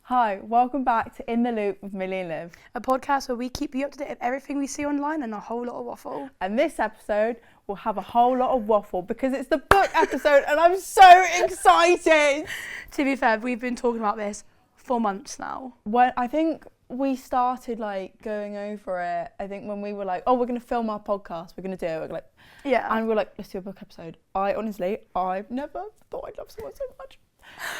Hi, welcome back to In the Loop with Millie and Liv. A podcast where we keep you up to date with everything we see online and a whole lot of waffle. And this episode will have a whole lot of waffle because it's the book episode and I'm so excited. To be fair, we've been talking about this for months now. When I think we started going over it, I think when we were like, oh, we're going to film our podcast, we're going to do it. We're and we were like, let's do a book episode. I've never thought I'd love someone so much.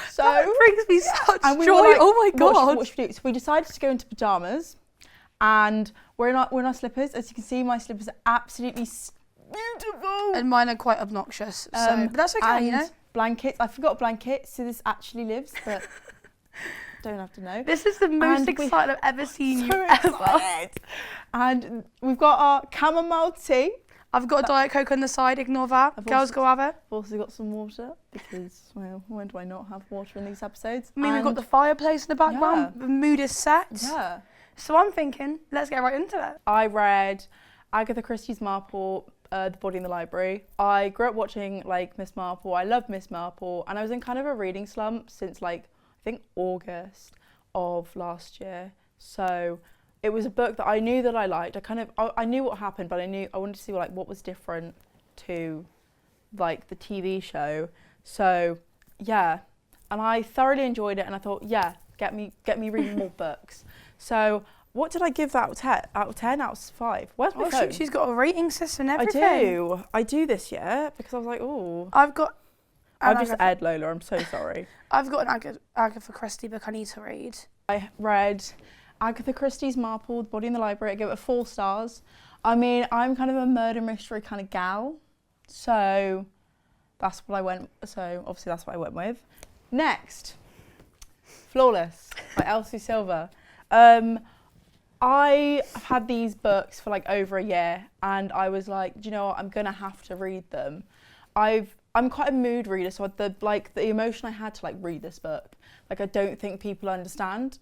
So that brings me such and we joy. Were like, oh my god! What should we do? So we decided to go into pajamas, and we're in our slippers. As you can see, my slippers are absolutely beautiful, and mine are quite obnoxious. But that's okay, you know. Blankets. I forgot blankets, so this actually lives, but don't have to know. This is the most excited I've ever seen you ever. And we've got our chamomile tea. I've got a Diet Coke on the side, ignore that. Girls, go have it. I've also got some water because, well, when do I not have water in these episodes? I mean, we've got the fireplace in the background. Yeah. The mood is set. Yeah. So I'm thinking, let's get right into it. I read Agatha Christie's Marple, The Body in the Library. I grew up watching, Miss Marple. I love Miss Marple. And I was in kind of a reading slump since, I think August of last year. So it was a book that I knew that I liked. I knew what happened, but I wanted to see what was different to the TV show. So yeah, and I thoroughly enjoyed it, and I thought, yeah, get me reading more books. So what did I give that out of 10? Out of 5? Where's my phone? She's got a rating system and everything. I do this year because I was like, oh. I've just Ed Lola. I'm so sorry. I've got an Agatha Christie book I need to read. I read Agatha Christie's Marple, The Body in the Library. I gave it 4 stars. I mean, I'm kind of a murder mystery kind of gal, so that's what I went. So obviously that's what I went with. Next, Flawless by Elsie Silver. I have had these books for over a year, and I was like, do you know what? I'm gonna have to read them. I'm quite a mood reader, so the emotion I had to read this book, I don't think people understand.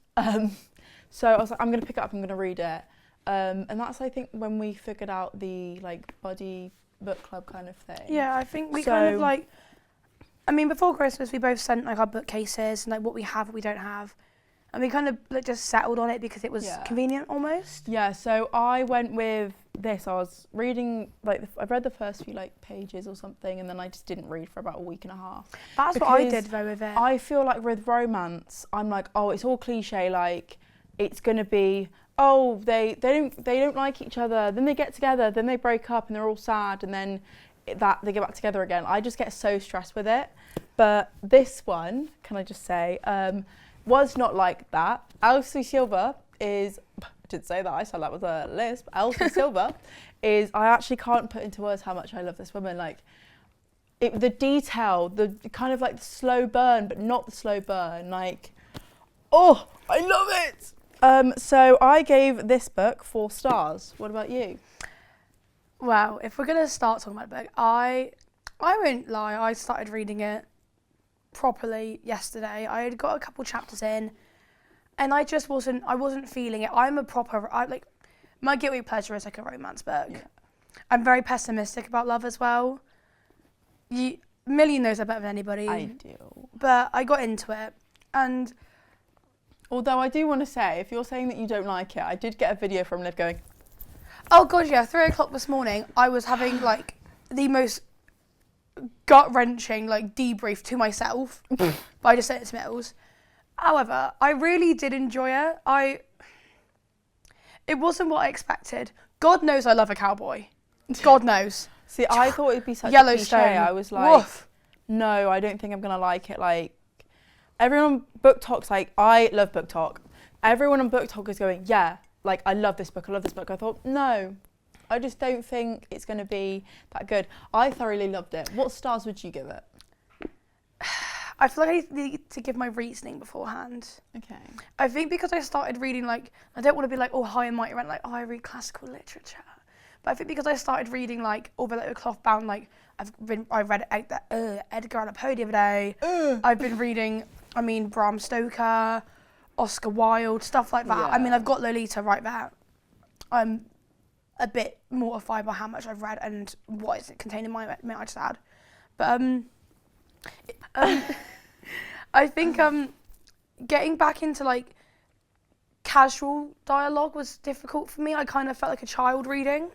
So I was like, I'm going to pick it up, I'm going to read it. And that's, I think, when we figured out the, buddy book club kind of thing. Yeah, I think we before Christmas, we both sent, our bookcases and, what we have, what we don't have. And we kind of, just settled on it because it was convenient almost. Yeah, so I went with this. I was reading, I read the first few, pages or something, and then I just didn't read for about a week and a half. That's what I did, though, with it. I feel like with romance, I'm like, oh, it's all cliche, it's going to be, oh, they don't like each other, then they get together, then they break up and they're all sad, and then they get back together again. I just get so stressed with it. But this one, can I just say, was not like that. Elsie Silver is, I did say that, I said that was a lisp. Elsie Silver is, I actually can't put into words how much I love this woman. The detail, the kind of the slow burn, but not the slow burn. Oh, I love it. So I gave this book 4 stars. What about you? Well, if we're going to start talking about the book, I won't lie, I started reading it properly yesterday. I had got a couple chapters in, and I wasn't feeling it. My guilty pleasure is a romance book. Yeah. I'm very pessimistic about love as well. Millie knows that better than anybody. I do. But I got into it, and although I do want to say, if you're saying that you don't like it, I did get a video from Liv going, oh god, yeah, 3 o'clock this morning, I was having the most gut-wrenching debrief to myself, but I just said it to Mills. However, I really did enjoy it. It wasn't what I expected. God knows I love a cowboy. God knows. See, I thought it'd be such Yellowstone. a cliche. I was like, woof. No, I don't think I'm gonna like it. Everyone on Book Talk's I love Book Talk. Everyone on Book Talk is going, yeah, I love this book, I love this book. I thought, no, I just don't think it's going to be that good. I thoroughly loved it. What stars would you give it? I feel like I need to give my reasoning beforehand. Okay. I think because I started reading, I don't want to be high and mighty around, I read classical literature. But I think because I started reading, all the cloth bound, I read Edgar Allan Poe the other day. I've been reading, Bram Stoker, Oscar Wilde, stuff like that. Yeah. I've got Lolita right there. I'm a bit mortified by how much I've read and what is contained in my, may I just add. But I think getting back into like casual dialogue was difficult for me. I kind of felt like a child reading.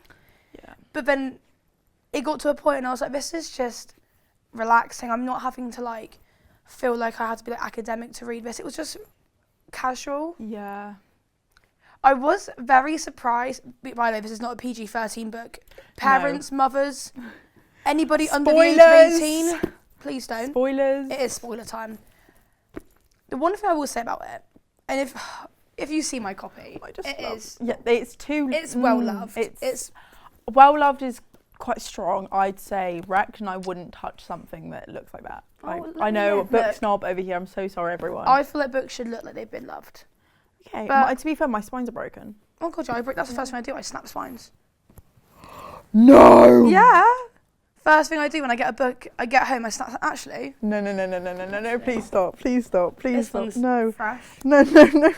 Yeah. But then it got to a point and I was like, this is just relaxing. I'm not having to like feel like I had to be like academic to read this. It was just casual. Yeah. I was very surprised. By the way, this is not a PG-13 book. Parents, mothers, anybody under the age of 18, please don't. Spoilers. It is spoiler time. The one thing I will say about it, and if you see my copy, Yeah, it's too. It's well loved. It's well loved is quite strong. I'd say wrecked, and I wouldn't touch something that looks like that. I know, book snob over here. I'm so sorry, everyone. I feel like books should look like they've been loved. Okay, but to be fair, my spines are broken. Oh god, yeah, that's the first thing I do. I snap spines. No. Yeah. First thing I do when I get a book, I get home, I snap. Actually. No. Please stop. Please stop. Please stop. No. Fresh. No. No.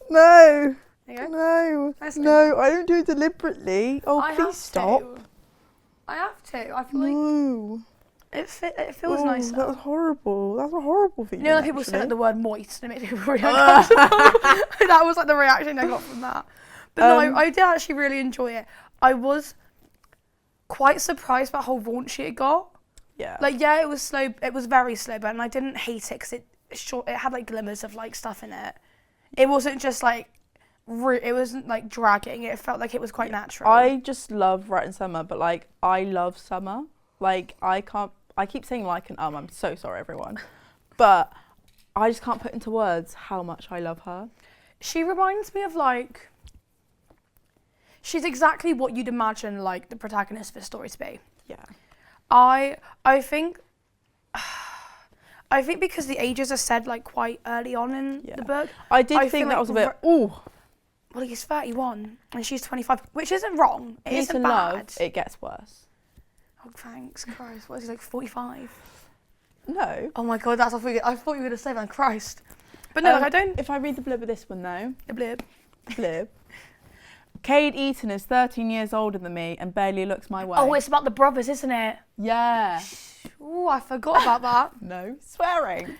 There you go. No. Nice No. I don't do it deliberately. Oh, please stop. I have to. I feel like it feels nicer. That was horrible. That's a horrible feeling. You know, like people say like the word moist and it makes people really uncomfortable. That was like the reaction I got from that. But no, I did actually really enjoy it. I was quite surprised about how raunchy it got. Yeah. Like, yeah, it was slow. It was very slow, but and I didn't hate it because it had like glimmers of like stuff in it. It wasn't just like, it wasn't like dragging. It felt like it was quite natural. I just love Rat in Summer, but like I love summer. Like I keep saying like and I'm so sorry everyone, but I just can't put into words how much I love her. She reminds me of like, she's exactly what you'd imagine like the protagonist of a story to be. Yeah. I think because the ages are said like quite early on in the book. I did think that was a bit Well, he's 31 and she's 25, which isn't wrong. It isn't bad. Love, it gets worse. Oh, thanks, Christ. What is he, like 45? No. Oh my God, that's what I thought you were going to say, man, Christ. But no, like, I don't... If I read the blurb of this one though. The blurb. Blurb. Cade Eaton is 13 years older than me and barely looks my way. Oh, it's about the brothers, isn't it? Yeah. Oh, I forgot about that. No. Swearing.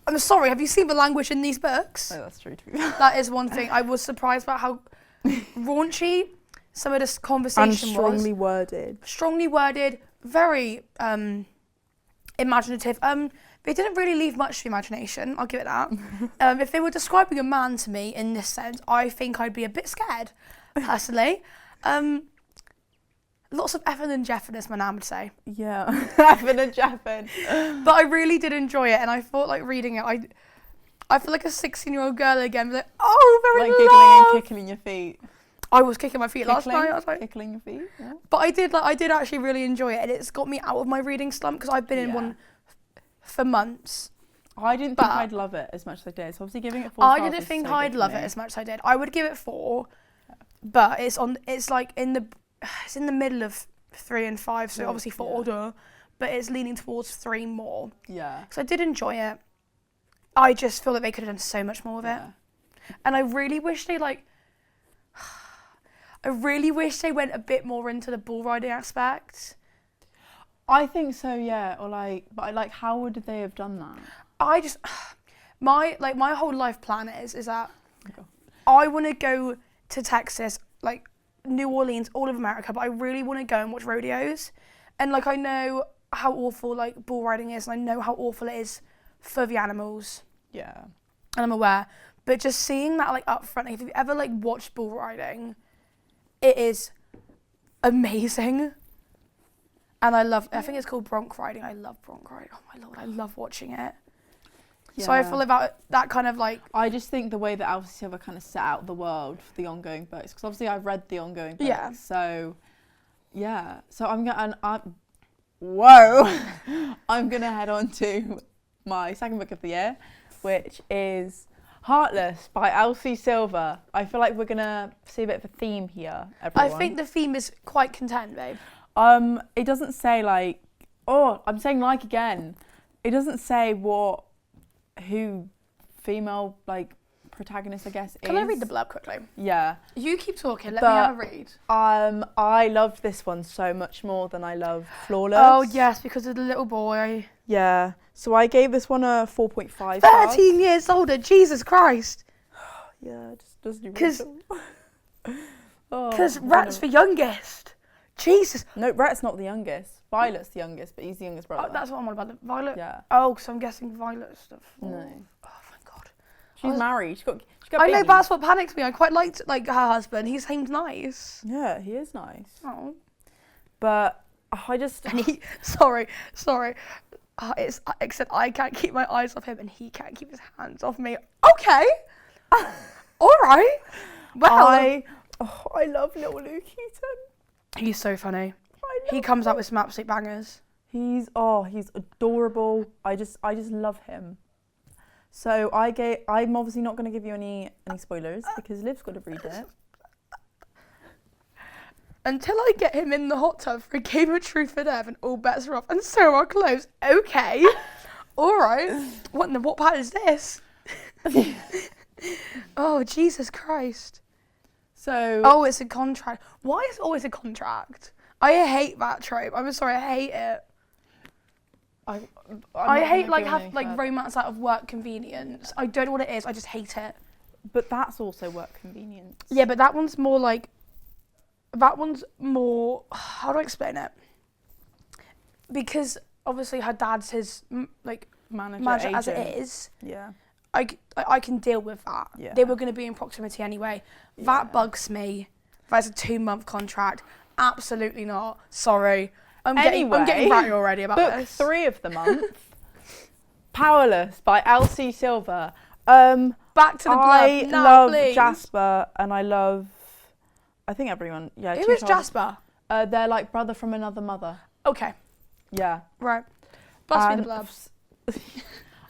I'm sorry, have you seen the language in these books? Oh, that's true to be fair. That is one thing. I was surprised about how raunchy some of this conversation was. And strongly worded. Strongly worded, very imaginative. They didn't really leave much to imagination, I'll give it that. If they were describing a man to me in this sense, I think I'd be a bit scared, personally. Lots of effing and jeffing, as my nan would say. Yeah, effing and jeffing. But I really did enjoy it, and I thought, like, reading it, I feel like a 16-year-old girl again, like, oh, very like giggling and kicking your feet. I was kicking my feet last night. I was like, tickling your feet. Yeah. But I did actually really enjoy it, and it's got me out of my reading slump because I've been in one for months. I didn't think I'd love it as much as I did. So obviously giving it 4 stars. I didn't think I'd love it as much as I did. I would give it 4, but it's in the middle of 3 and 5, so obviously 4, but it's leaning towards 3 more. Yeah. So I did enjoy it. I just feel like they could have done so much more with it, and I really wish they went a bit more into the bull riding aspect. I think so, yeah. Or but how would they have done that? I just, my whole life plan is that I want to go to Texas, like New Orleans, all of America, but I really want to go and watch rodeos. And like I know how awful like bull riding is, and I know how awful it is for the animals. Yeah. And I'm aware, but just seeing that like up front, like, if you've ever like watched bull riding, it is amazing. And I think it's called bronc riding. I love bronc riding. Oh my Lord, I love watching it. Yeah. So I feel about that kind of like... I just think the way that Elsie Silver kind of set out the world for the ongoing books, because obviously I've read the ongoing books. Yeah. So, yeah. So I'm going to... Whoa! I'm going to head on to my second book of the year, which is Heartless by Elsie Silver. I feel like we're going to see a bit of a theme here, everyone. I think the theme is quite content, babe. It doesn't say like... Oh, I'm saying like again. It doesn't say who female like protagonist, I guess, Can I read the blurb quickly? Yeah. You keep talking. Let me have a read. I loved this one so much more than I loved Flawless. Oh yes, because of the little boy. Yeah. So I gave this one a 4.5. 13 years older. Jesus Christ. Yeah, it just doesn't even. Because Rhett's the youngest. Jesus. No, Rhett's not the youngest. Violet's the youngest, but he's the youngest brother. Oh, that's what I'm on about. Violet. Yeah. Oh, so I'm guessing Violet stuff. No. Oh, thank God. She's married. She's got I know, babies. but that's what panics me. I quite liked her husband. He seems nice. Yeah, he is nice. Oh. But I just. And he, sorry. Except I can't keep my eyes off him, and he can't keep his hands off me. Okay. All right. Well, I love little Luke Heaton. He's so funny. He comes out with some absolute bangers. He's adorable. I just love him. So I'm obviously not going to give you any spoilers because Liv's got to read it. Until I get him in the hot tub for a game of truth or dare, and all bets are off, and so are clothes. Okay. All right. What part is this? Oh, Jesus Christ. So. Oh, it's a contract. Why is it always a contract? I hate that trope. I'm sorry, I hate it. I hate romance out of work convenience. I don't know what it is. I just hate it. But that's also work convenience. Yeah, but that one's more. How do I explain it? Because obviously her dad's his manager as it is. Yeah. I can deal with that. Yeah. They were going to be in proximity anyway. Yeah. That bugs me. That's a 2-month contract. Absolutely not. Sorry. I'm getting ratty already about book this. 3 of the month. Powerless by Elsie Silver. Back to the blurb. I love please. Jasper and I think everyone. Yeah. Who is Jasper? They're like brother from another mother. Okay. Yeah. Right. Bless me the blurbs.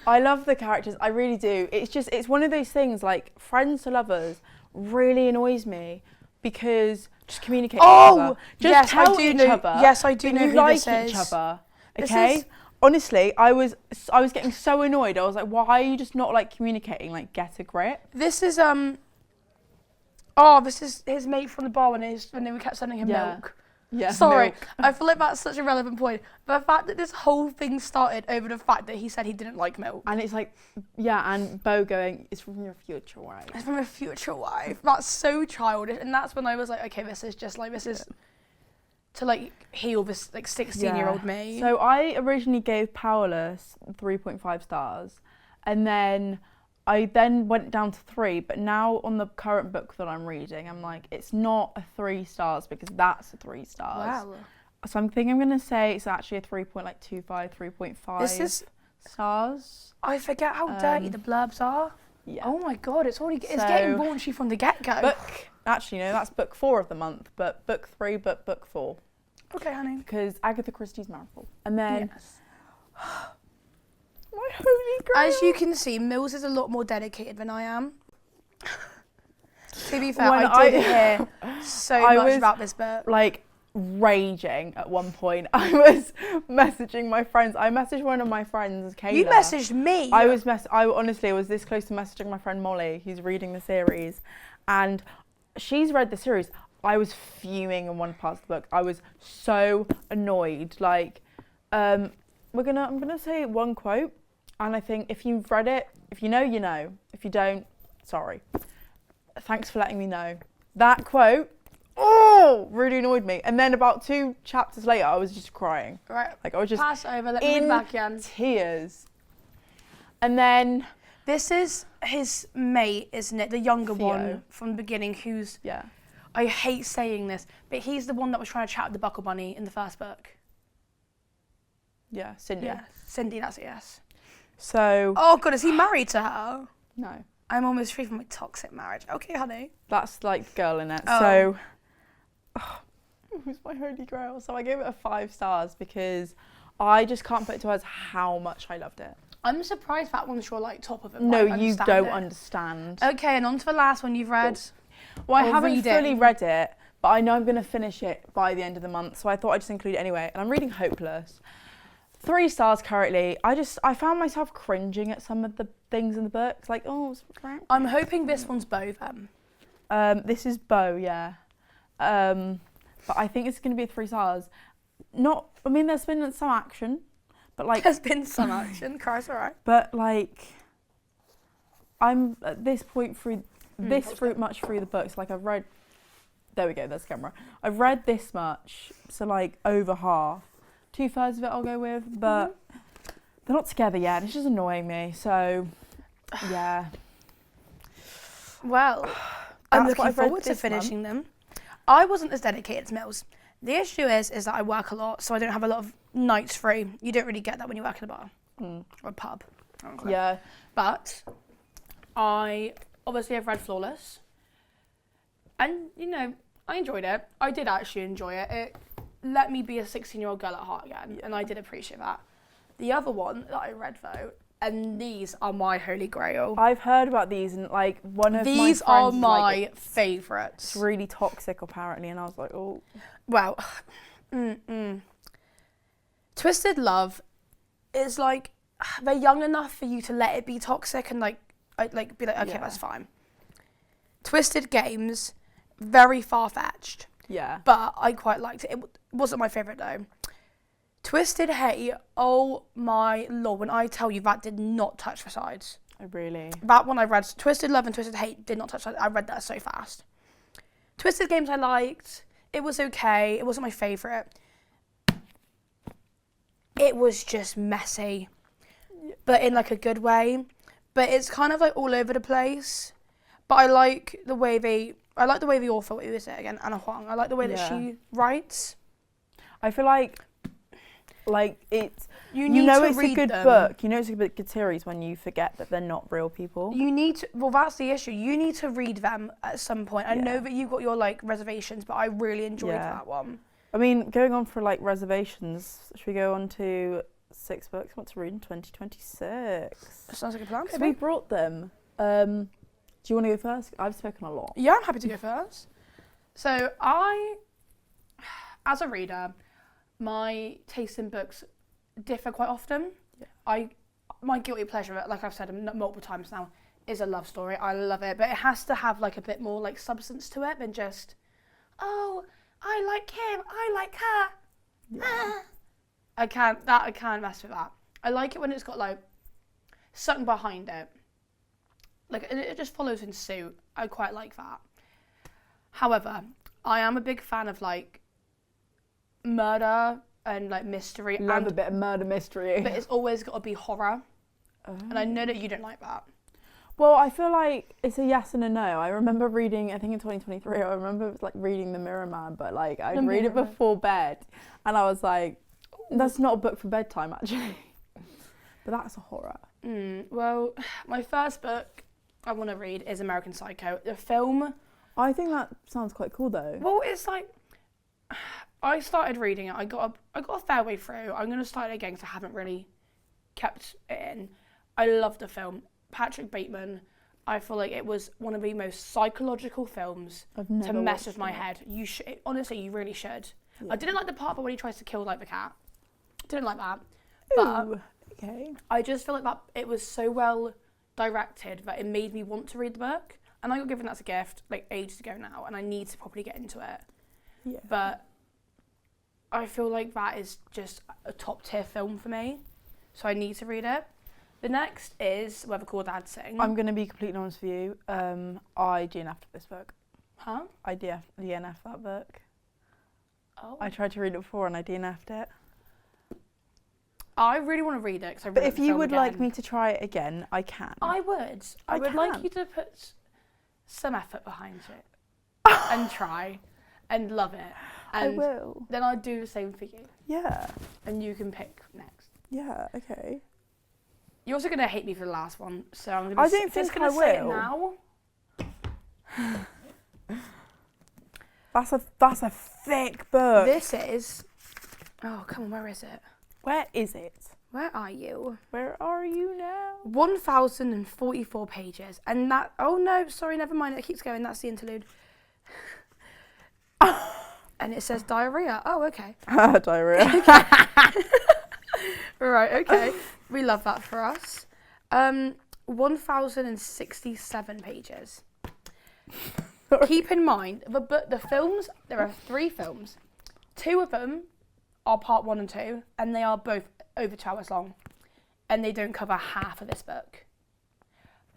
I love the characters. I really do. It's one of those things like friends to lovers really annoys me because just communicate with each other. Just tell each other. Yes, I do know who like this is. each other. Okay? Honestly, I was getting so annoyed. I was like, why are you just not like communicating? Like, get a grip. This is this is his mate from the bar when they kept sending him milk. Yeah. Sorry, milk. I feel like that's such a relevant point. But the fact that this whole thing started over the fact that he said he didn't like milk. And it's like, yeah, and Bo going, it's from your future wife. It's from a future wife. That's so childish. And that's when I was like, okay, this is to like heal this like 16-year-old me. So I originally gave Powerless 3.5 stars, and then I went down to 3, but now on the current book that I'm reading, I'm like, it's not a 3 stars because that's a 3 stars. Wow. So I'm going to say it's actually a 3.25, 3.5 stars. I forget how dirty the blurbs are. Yeah. Oh my God, it's getting raunchy from the get-go. Actually, no, that's book 4 of the month, but book 3, but book 4. Okay, honey. Because Agatha Christie's Miracle. And then... Yes. My holy grail. As you can see, Mills is a lot more dedicated than I am. To be fair, When I did hear so much about this book. Like raging at one point. I was messaging my friends. I messaged one of my friends, Kayla. You messaged me. I honestly was this close to messaging my friend Molly, who's reading the series, and she's read the series. I was fuming in one part of the book. I was so annoyed. Like, I'm gonna say one quote. And I think if you've read it, if you know, you know. If you don't, sorry. Thanks for letting me know. That quote, really annoyed me. And then about 2 chapters later, I was just crying. Right. Like I was just pass over. Let me read back again. Tears. And then this is his mate, isn't it? The younger Theo. one from the beginning, who's I hate saying this, but he's the one that was trying to chat with the Buckle Bunny in the first book. Yeah, Cindy. Yeah, Cindy. That's it. Yes. So. Oh God, is he married to her? No. I'm almost free from my toxic marriage. Okay, honey. That's like girl in it. Oh. So. It was my holy grail. So I gave it a 5 stars because I just can't put it to words how much I loved it. I'm surprised that one's your like top of it. No, you don't understand. Okay, and on to the last one you've read. Well, I haven't fully read it, but I know I'm going to finish it by the end of the month, so I thought I'd just include it anyway. And I'm reading Hopeless. 3 stars currently. I found myself cringing at some of the things in the books. Like, oh, it's crap. I'm hoping this one's Bo then. This is Bo, yeah. But I think it's going to be 3 stars. There's been some action, but like... There's been some action, Christ, all right. But like, I'm at this point through much through the books. Like I've read... There we go, there's the camera. I've read this much, so like over half. 2/3 of it I'll go with, but they're not together yet, and it's just annoying me, so yeah. Well, I'm looking forward to finishing them. I wasn't as dedicated as Mills. The issue is that I work a lot, so I don't have a lot of nights free. You don't really get that when you work in a bar or a pub. Yeah. But I obviously have read Flawless, and I enjoyed it. I did actually enjoy it. It let me be a 16-year-old girl at heart again, and I did appreciate that. The other one that I read though, and these are my holy grail. I've heard about these, and like one of these my friends are my favourites. It's really toxic apparently, and I was like, oh. Well, Twisted Love is like they're young enough for you to let it be toxic and be like, okay, that's fine. Twisted Games, very far-fetched. Yeah. But I quite liked it. It wasn't my favourite though. Twisted Hate, oh my lord, when I tell you that did not touch the sides. Oh, really? That one I read, Twisted Love and Twisted Hate did not touch sides. I read that so fast. Twisted Games I liked. It was okay. It wasn't my favourite. It was just messy. But in like a good way. But it's kind of like all over the place. But I like the way the author, who is it again? Anna Huang. I like the way that she writes. I feel like it's you know it's a good book. You know it's a good series when you forget that they're not real people. You need to. Well, that's the issue. You need to read them at some point. I know that you've got your like reservations, but I really enjoyed that one. I mean, going on for like reservations, should we go on to 6 books I want to read in 2026? That sounds like a plan. So we brought them. Do you want to go first? I've spoken a lot. Yeah, I'm happy to go first. So as a reader, my taste in books differ quite often. Yeah. My guilty pleasure, like I've said multiple times now, is a love story. I love it, but it has to have like a bit more like substance to it than just, oh, I like him, I like her. Yeah. I can't mess with that. I like it when it's got like something behind it. Like it just follows in suit. I quite like that. However, I am a big fan of like murder and like mystery. Love a bit of murder mystery. But it's always got to be horror. Oh. And I know that you don't like that. Well, I feel like it's a yes and a no. I remember reading, I think in 2023, I remember like reading The Mirror Man, but like I'd read it before bed, and I was like, that's not a book for bedtime actually. But that's a horror. Well, my first book I want to read is American Psycho. The film. I think that sounds quite cool though. Well, it's like I started reading it. I got a fair way through. I'm going to start it again because I haven't really kept it in. I love the film. Patrick Bateman, I feel like it was one of the most psychological films to mess with my head. You should, honestly, you really should. Yeah. I didn't like the part when he tries to kill like the cat. Didn't like that. Ooh, okay. I just feel like that it was so well directed that it made me want to read the book. And I got given that as a gift like ages ago now, and I need to properly get into it. Yeah. But I feel like that is just a top tier film for me, so I need to read it. The next is Whether Cool Dad Sing. I'm going to be completely honest with you. I DNF'd this book. Huh? I DNF'd that book. Oh. I tried to read it before and I DNF'd it. I really want to read it. But if you would like me to try it again, I can. I would. I would like you to put some effort behind it and try and love it. And I will. Then I'll do the same for you. Yeah. And you can pick next. Yeah, okay. You're also going to hate me for the last one, so I'm going to say it now. That's a thick book. This is... Oh, come on, where is it? Where is it? Where are you? Where are you now? 1,044 pages. And that... Oh, no, sorry, never mind. It keeps going. That's the interlude. And it says diarrhea. Oh, okay. Diarrhea. Right, okay. We love that for us. 1,067 pages. Keep in mind, the films, there are 3 films. 2 of them are part 1 and 2, and they are both over 2 hours long. And they don't cover half of this book.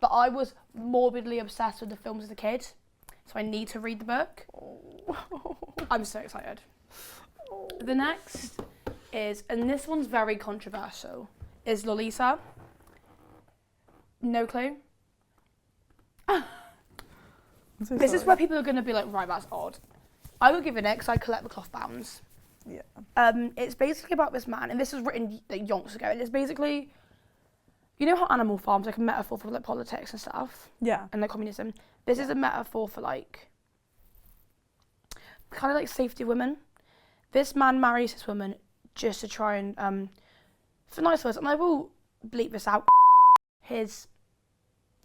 But I was morbidly obsessed with the films as a kid, so I need to read the book. I'm so excited. The next is, and this one's very controversial, is Lolita. No clue. This is where people are going to be like, right, that's odd. I will give it because I collect the cloth bounds. Yeah. It's basically about this man, and this was written like, yonks ago, and it's basically, you know how Animal Farm's like a metaphor for like politics and stuff? Yeah. And like communism. This is a metaphor for like, kind of like safety women. This man marries this woman just to try and, for nice words, and I will bleep this out, his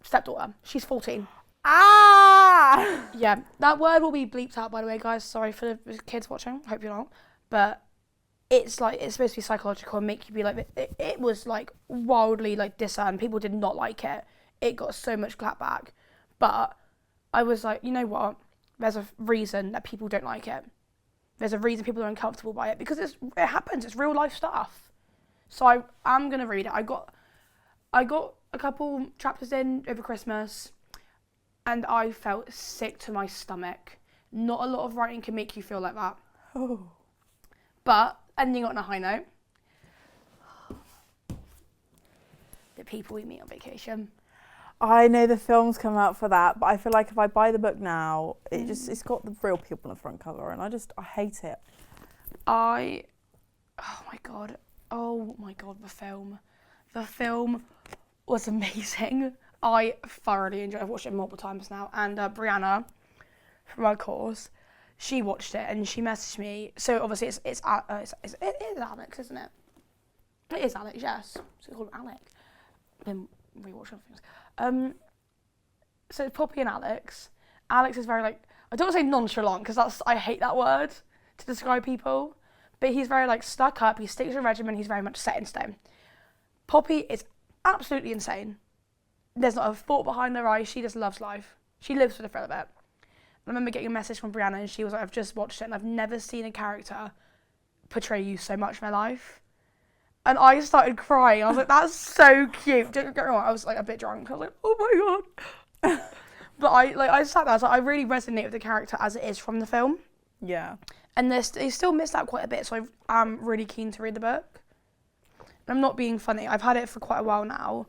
stepdaughter. She's 14. Ah! Yeah, that word will be bleeped out, by the way, guys. Sorry for the kids watching. Hope you're not. But it's like, it's supposed to be psychological and make you be like, it was like wildly like discerned. People did not like it. It got so much clapback. But I was like, you know what? There's a reason that people don't like it. There's a reason people are uncomfortable by it, because it happens. It's real life stuff. So I am going to read it. I got a couple chapters in over Christmas, and I felt sick to my stomach. Not a lot of writing can make you feel like that. Oh. But ending on a high note, the people we meet on vacation. I know the films come out for that, but I feel like if I buy the book now, it's got the real people on the front cover, and I hate it. Oh my god, the film was amazing. I thoroughly enjoyed it. I've watched it multiple times now, and Brianna from our course, she watched it and she messaged me. So obviously it is Alex, isn't it? It is Alex, yes. So it's called Alec. Then rewatch other things. So it's Poppy and Alex. Alex is very like, I don't want to say nonchalant, because I hate that word to describe people, but he's very like stuck up. He sticks to a regimen. He's very much set in stone. Poppy is absolutely insane. There's not a thought behind her eyes. She just loves life. She lives for the thrill of it. I remember getting a message from Brianna, and she was like, I've just watched it and I've never seen a character portray you so much in my life. And I started crying. I was like, that's so cute. Don't get me wrong, I was like a bit drunk. I was like, oh my god. But I sat there, I was like, I really resonate with the character as it is from the film. Yeah. And they still missed out quite a bit, so I'm really keen to read the book. And I'm not being funny. I've had it for quite a while now.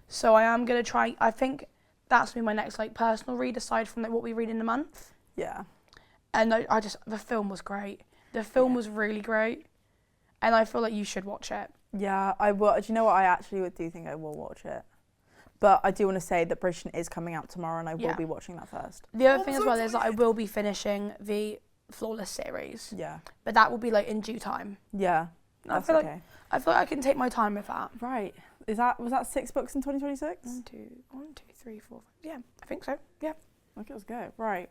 So I am going to try, I think that's going to be my next like personal read, aside from like what we read in a month. Yeah. And the film was great. The film was really great. And I feel like you should watch it. Yeah, I will. Do you know what? I actually do think I will watch it. But I do want to say that Bridgerton is coming out tomorrow, and I will be watching that first. The other thing as well is that I will be finishing the Flawless series. Yeah. But that will be like in due time. Yeah. That's okay. I feel like I can take my time with that. Right. Was that 6 books in 2026? 1, 2, 3, 4, 5. Yeah, I think so. Yeah. Okay, let's go. Right.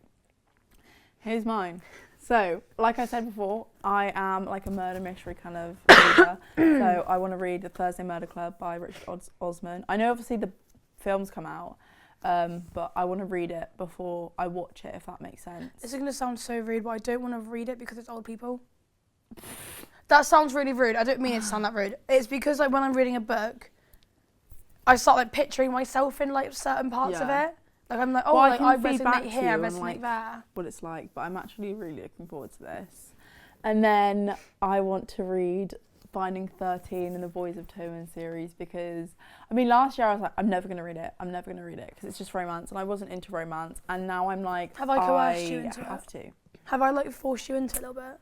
Here's mine. So, like I said before, I am like a murder mystery kind of reader. So I want to read The Thursday Murder Club by Richard Osman. I know obviously the films come out, but I want to read it before I watch it, if that makes sense. This is going to sound so rude, but I don't want to read it because it's old people. That sounds really rude. I don't mean it to sound that rude. It's because like when I'm reading a book, I start like picturing myself in like certain parts of it. Like I'm like, oh, well, like, I resonate here, I resonate like, there. What it's like, but I'm actually really looking forward to this. And then I want to read Finding 13 in the Boys of Toman series, because, I mean, last year I was like, I'm never going to read it, because it's just romance, and I wasn't into romance, and now I'm like, have I coerced you into have it? to. Have I like forced you into it a little bit?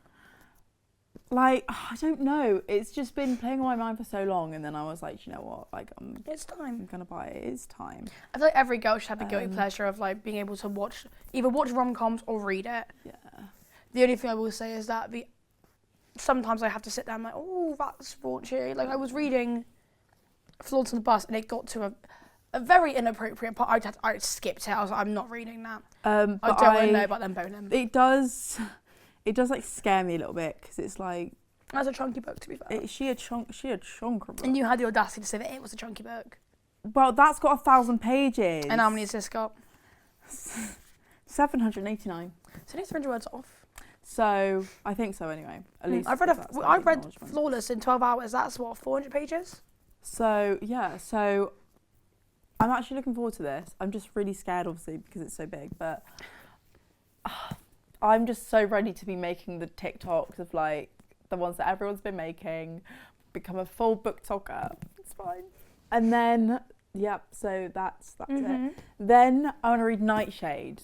Like, I don't know. It's just been playing on my mind for so long, and then I was like, you know what? Like, it's time. I'm gonna buy it. It is time. I feel like every girl should have the guilty pleasure of like being able to either watch rom-coms or read it. Yeah. The only thing I will say is that sometimes I have to sit down like, oh, that's raunchy. Like I was reading Florence on the Bus, and it got to a very inappropriate part. I skipped it. I was like, I'm not reading that. I don't want to know about them boning. It does like scare me a little bit, because it's like, That's a chunky book, to be fair. She a chunker book. And you had the audacity to say that it was a chunky book. Well, that's got 1,000 pages. And how many has this got? 789. So it's 300 words off. So I think so anyway. At least I read Flawless in 12 hours. That's what, 400 pages? So yeah, so I'm actually looking forward to this. I'm just really scared, obviously, because it's so big, but I'm just so ready to be making the TikToks of like the ones that everyone's been making, become a full booktoker. It's fine. And then, yep, so that's it. Then I want to read Nightshade.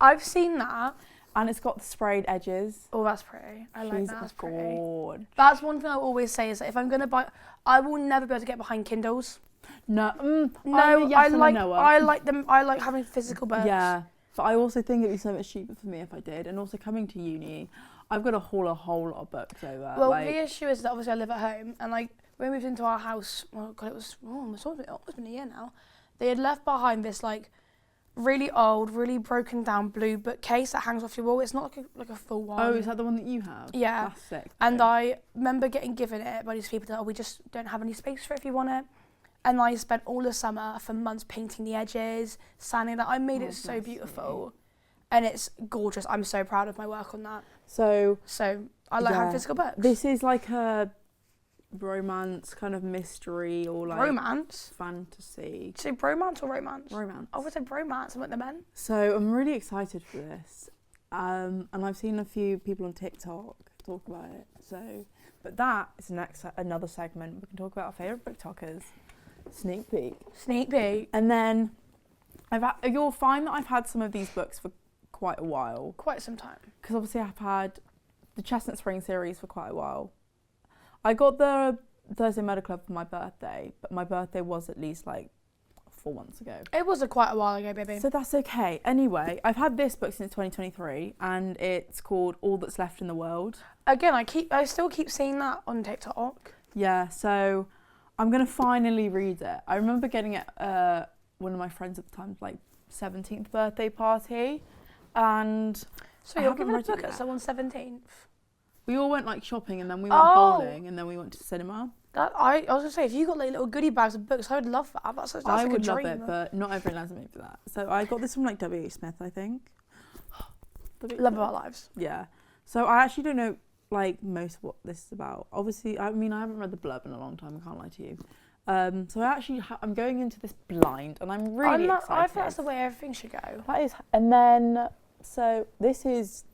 I've seen that. And it's got the sprayed edges. Oh, that's pretty. I like that. That's pretty. That's one thing I always say is that if I'm going to buy, I will never be able to get behind Kindles. No, I like them. I like having physical books. Yeah, but I also think it'd be so much cheaper for me if I did. And also coming to uni, I've got to haul a whole lot of books over. Well, the issue is that obviously I live at home, and like when we moved into our house, oh God, it's almost been a year now. They had left behind this like really old, really broken down blue bookcase that hangs off your wall. It's not like a full one. Oh, is that the one that you have? Yeah. That's sick. And I remember getting given it by these people that, we just don't have any space for it if you want it. And I spent all the summer for months painting the edges, sanding that. I made it so beautiful. And it's gorgeous. I'm so proud of my work on that. So I like having physical books. This is like a romance kind of mystery or like romance fantasy. So bromance or romance? Romance. I would say bromance. I want the men. So I'm really excited for this, and I've seen a few people on TikTok talk about it. So, but that is another segment. We can talk about our favourite BookTokers. Sneak peek. And then you'll find that I've had some of these books for quite a while. Quite some time. Because obviously I've had the Chestnut Spring series for quite a while. I got the Thursday Murder Club for my birthday, but my birthday was at least like 4 months ago. It was quite a while ago, baby. So that's okay. Anyway, I've had this book since 2023, and it's called All That's Left in the World. Again, I still keep seeing that on TikTok. Yeah, so I'm going to finally read it. I remember getting it one of my friends at the time's like 17th birthday party, and so you're giving a book at someone's 17th? We all went like shopping, and then we went bowling, and then we went to cinema. I was gonna say, if you got like little goodie bags of books, I would love that. That's I like would a dream. love it, but not everyone has me for that. So I got this from like W.H. Smith, I think. Love of Our Lives. Yeah. So I actually don't know like most of what this is about. Obviously, I mean, I haven't read the blurb in a long time. I can't lie to you. So I actually I'm going into this blind, and I'm really excited. I think that's the way everything should go. That is, and then so this is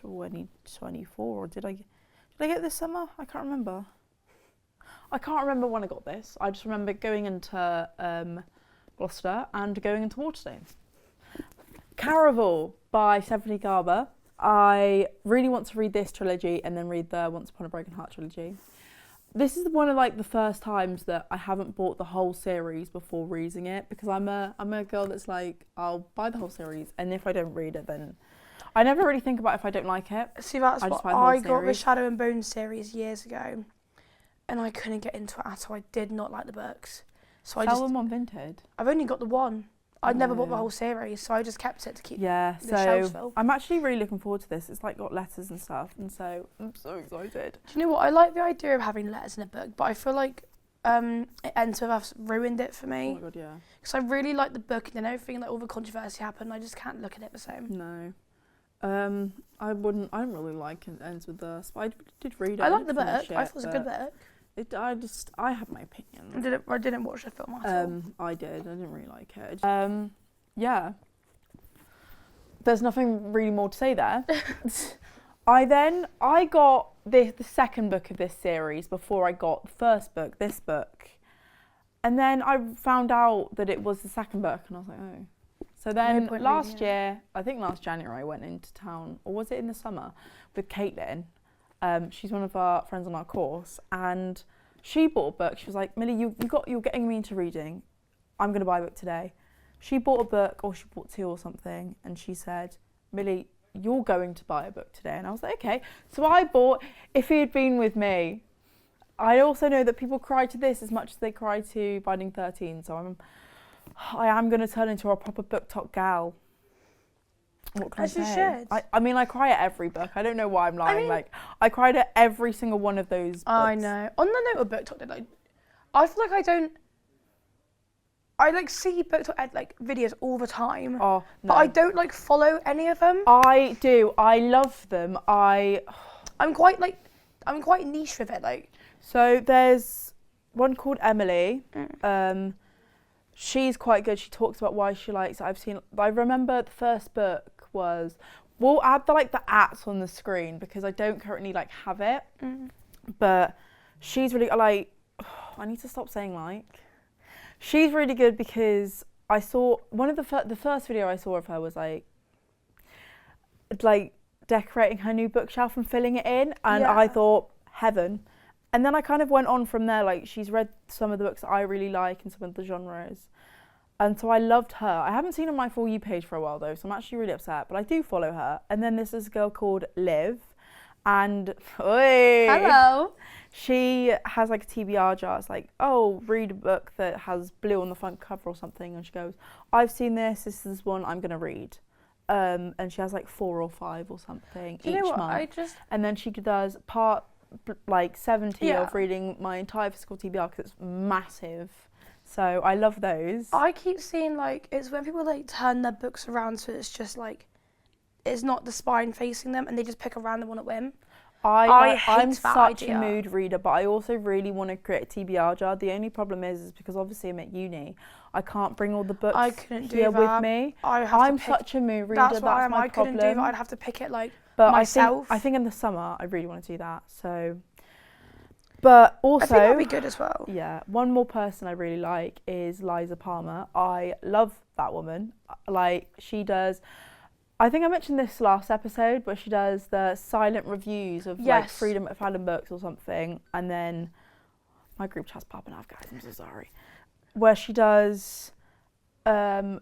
2024, or did I get this summer? I can't remember. I can't remember when I got this. I just remember going into Gloucester and going into Waterstones. Caraval by Stephanie Garber. I really want to read this trilogy and then read the Once Upon a Broken Heart trilogy. This is one of like the first times that I haven't bought the whole series before reading it, because I'm a girl that's like, I'll buy the whole series, and if I don't read it, then I never really think about if I don't like it. See, that's what I got the Shadow and Bone series years ago, and I couldn't get into it at all. I did not like the books. So I Sell them on Vinted. I've only got the one. I'd never bought the whole series, so I just kept it to keep the shelves full. I'm actually really looking forward to this. It's like got letters and stuff, and so I'm so excited. Do you know what? I like the idea of having letters in a book, but I feel like it ends with us ruined it for me. Oh my god, yeah. Because I really like the book, and then everything, like all the controversy happened, I just can't look at it the same. No. I don't really like it ends with us, but I did read it. I like the book. I thought it was a good book. I have my opinion. I didn't watch the film at all. I did. I didn't really like it. Yeah. There's nothing really more to say there. I got the second book of this series before I got the first book, this book. And then I found out that it was the second book, and I was like, oh. So then last year, I think last January, I went into town, or was it in the summer, with Caitlin. She's one of our friends on our course, and she bought a book. She was like, Millie, you're getting me into reading. I'm going to buy a book today. She bought a book, or she bought 2 or something, and she said, Millie, you're going to buy a book today. And I was like, okay. So I bought If He Had Been With Me. I also know that people cry to this as much as they cry to Binding 13, so I am going to turn into a proper BookTok gal. What can As I you say? should. I mean, I cry at every book. I don't know why I'm lying. mean- Like, I cried at every single one of those books. I know. On the note of book talk, like, I feel like I like see book talk like videos all the time. Oh, no. But I don't like follow any of them. I do. I love them. I'm quite niche with it. Like, So there's one called Emily. She's quite good. She talks about why she likes it. I remember the first book was, we'll add the ats on the screen because I don't currently have it. But she's really I need to stop saying like. She's really good because I saw one of the first video I saw of her was like decorating her new bookshelf and filling it in, and I thought heaven. And then I kind of went on from there. Like, she's read some of the books that I really like and some of the genres. And so I loved her. I haven't seen her on my For You page for a while, though, so I'm actually really upset. But I do follow her. And then there's this girl called Liv. And, hello. She has a TBR jar. It's like, oh, read a book that has blue on the front cover or something. And she goes, I've seen this. This is one I'm going to read. And she has 4 or 5 or something Do you know each what? month. And then she does part 70 of reading my entire physical TBR because it's massive. So I love those. I keep seeing it's when people turn their books around so it's just it's not the spine facing them and they just pick a random one at whim. I'm hate such that idea. a mood reader, but I also really want to create a TBR jar. The only problem is because obviously I'm at uni, I can't bring all the books here with me. I'm such a mood reader. That's my problem. I couldn't do that. I'd have to pick it but myself. I think in the summer I really want to do that. So, but also I think that'd be good as well. Yeah, one more person I really like is Liza Palmer. I love that woman. She does. I think I mentioned this last episode, but she does the silent reviews of Freedom at Fandom books or something, and then my group chat's popping off, guys. I'm so sorry. Where she does, do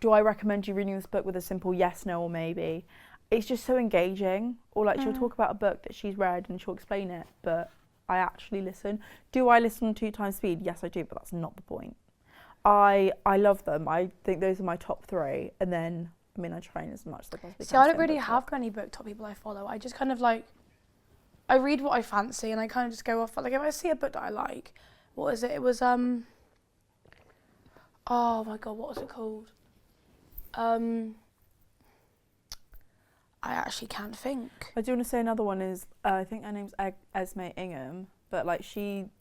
I recommend you reading this book with a simple yes, no, or maybe? It's just so engaging. Or she'll talk about a book that she's read and she'll explain it, but I actually listen. Do I listen 2 times speed? Yes, I do, but that's not the point. I love them. I think those are my top 3, and then. I mean, I try as much as I possibly can. See, I don't really have many book top people I follow. I just kind of I read what I fancy and I kind of just go off. If I see a book that I like, what is it? It was, oh my God, what was it called? I actually can't think. I do want to say another one is, I think her name's Esme Ingham, but I think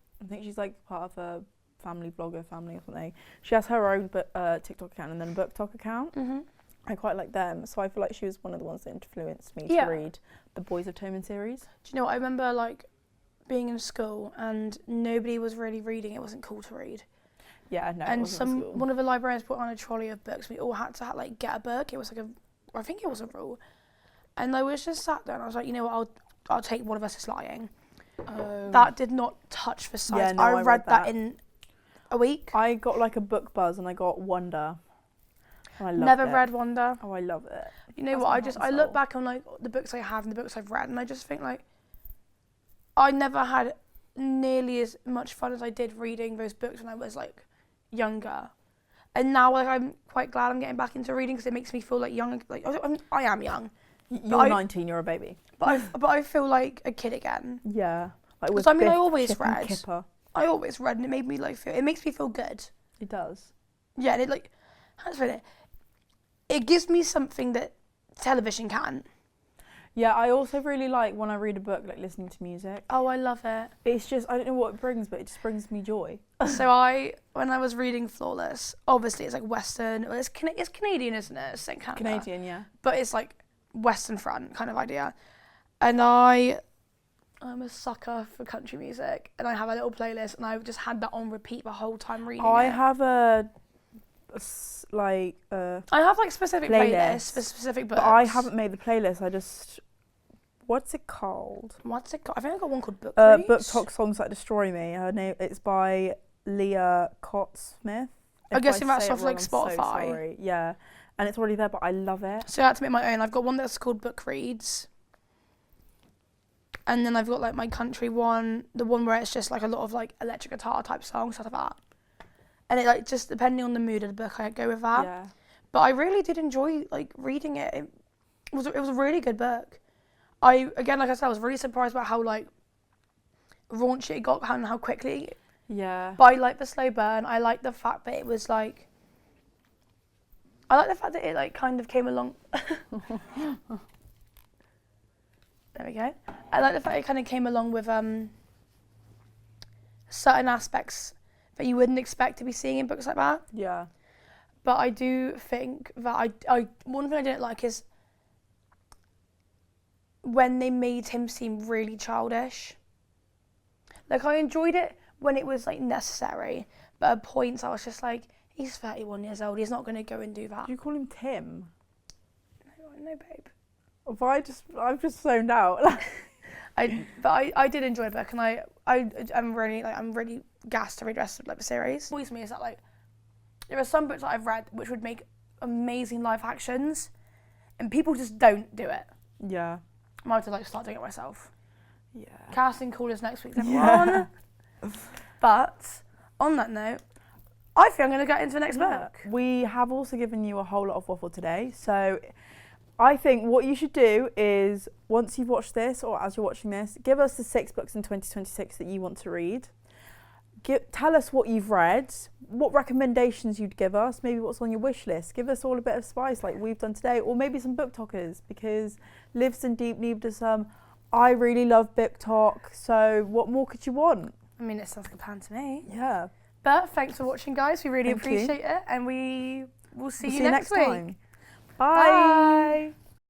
she's part of a family blogger family or something. She has her own TikTok account and then a book talk account. Mm-hmm. I quite like them, so I feel like she was one of the ones that influenced me to read the Boys of Tommen series. Do you know what? I remember being in school and nobody was really reading. It wasn't cool to read. Yeah, no. And one of the librarians put on a trolley of books. We all had to get a book. It was I think it was a rule. And I was just sat there and I was like, you know what? I'll take One of Us Is Lying. That did not touch the sides. Yeah, no, I read that in a week. I got a book buzz and I got Wonder. I Never read Wonder. Oh, I love it. You know what? I look back on the books I have and the books I've read, and I just think I never had nearly as much fun as I did reading those books when I was younger. And now I'm quite glad I'm getting back into reading because it makes me feel young. I am young. You're 19. You're a baby. But I feel like a kid again. Yeah. I always read. I always read, and it made me feel. It makes me feel good. It does. Yeah, and it gives me something that television can't. Yeah, I also really like when I read a book, listening to music. Oh, I love it. It's just, I don't know what it brings, but it just brings me joy. So when I was reading Flawless, obviously it's Western, it's Canadian, isn't it? It's Canada. Canadian, yeah. But it's Western front kind of idea. And I'm a sucker for country music, and I have a little playlist, and I've just had that on repeat the whole time reading it. I have I have specific playlists for specific books. But I haven't made the playlist. What's it called? I think I got one called Book Reads. Book Talk Songs That Destroy Me. Her name, it's by Leah Cott-Smith. I'm guessing that's off wrong, Spotify. So sorry. Yeah, and it's already there, but I love it. So I had to make my own. I've got one that's called Book Reads. And then I've got my country one, the one where it's just a lot of electric guitar type songs, stuff like that. And it just depending on the mood of the book, I go with that. Yeah. But I really did enjoy like reading it. It was a really good book. Like I said, I was really surprised about how like raunchy it got and how quickly. Yeah. But I like the slow burn. I like the fact that it was like. I like the fact that it like kind of came along. There we go. I like the fact it kind of came along with certain aspects that you wouldn't expect to be seeing in books like that. Yeah. But I do think that I one thing I didn't like is when they made him seem really childish. Like I enjoyed it when it was like necessary, but at points I was just like, he's 31 years old. He's not going to go and do that. Do you call him Tim? No, babe. I've just zoned out. I did enjoy the book, and I'm really gassed to read the rest of like the series. What annoys me is that like there are some books that I've read which would make amazing live actions, and people just don't do it. Yeah. I might have to like start doing it myself. Yeah. Casting call is next week, everyone. Yeah. But on that note, I think I'm going to get into the next book. We have also given you a whole lot of waffle today, so I think what you should do is, once you've watched this, or as you're watching this, give us the 6 books in 2026 that you want to read. Tell us what you've read, what recommendations you'd give us, maybe what's on your wish list. Give us all a bit of spice like we've done today, or maybe some book talkers, because Liv's in deep need of some. I really love book talk, so what more could you want? I mean, it sounds like a plan to me. Yeah. But thanks for watching, guys. We really appreciate it, and we will see you next week. Time. Bye. Bye.